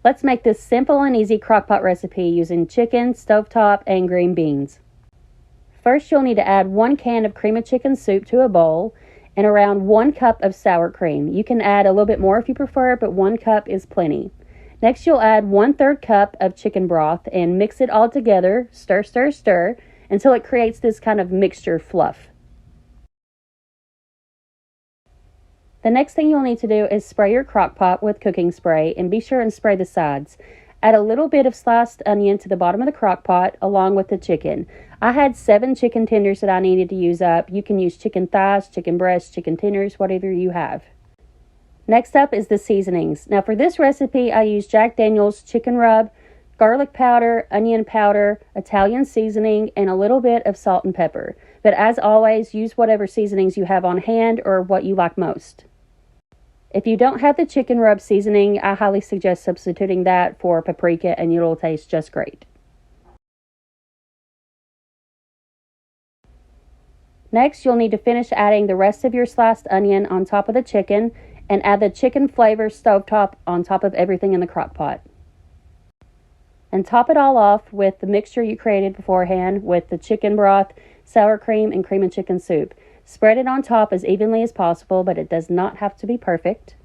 Let's make this simple and easy crockpot recipe using chicken, stovetop, and green beans. First, you'll need to add 1 can of cream of chicken soup to a bowl and around 1 cup of sour cream. You can add a little bit more if you prefer, but 1 cup is plenty. Next, you'll add 1/3 cup of chicken broth and mix it all together, stir, stir, stir, until it creates this kind of mixture fluff. The next thing you'll need to do is spray your crock pot with cooking spray, and be sure and spray the sides. Add a little bit of sliced onion to the bottom of the crock pot along with the chicken. I had 7 chicken tenders that I needed to use up. You can use chicken thighs, chicken breasts, chicken tenders, whatever you have. Next up is the seasonings. Now for this recipe, I use Jack Daniel's chicken rub, garlic powder, onion powder, Italian seasoning, and a little bit of salt and pepper. But as always, use whatever seasonings you have on hand or what you like most. If you don't have the chicken rub seasoning, I highly suggest substituting that for paprika and it'll taste just great. Next, you'll need to finish adding the rest of your sliced onion on top of the chicken and add the chicken flavor stovetop on top of everything in the crock pot. And top it all off with the mixture you created beforehand with the chicken broth, sour cream, and cream of chicken soup. Spread it on top as evenly as possible, but it does not have to be perfect.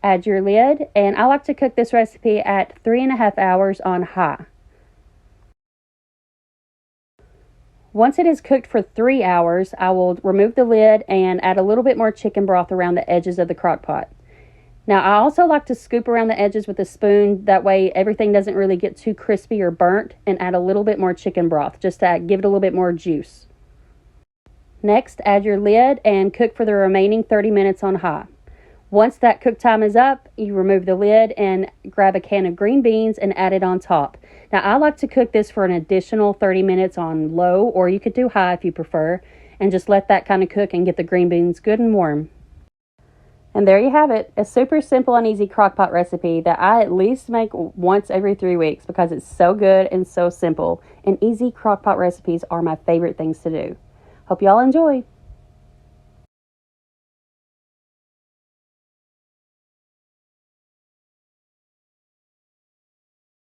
Add your lid, and I like to cook this recipe at 3.5 hours on high. Once it is cooked for 3 hours, I will remove the lid and add a little bit more chicken broth around the edges of the crock pot. Now, I also like to scoop around the edges with a spoon. That way everything doesn't really get too crispy or burnt, and add a little bit more chicken broth just to give it a little bit more juice. Next, add your lid and cook for the remaining 30 minutes on high. Once that cook time is up, you remove the lid and grab a can of green beans and add it on top. Now, I like to cook this for an additional 30 minutes on low, or you could do high if you prefer, and just let that kind of cook and get the green beans good and warm. And there you have it, a super simple and easy crockpot recipe that I at least make once every 3 weeks because it's so good and so simple. And easy crockpot recipes are my favorite things to do. Hope y'all enjoy.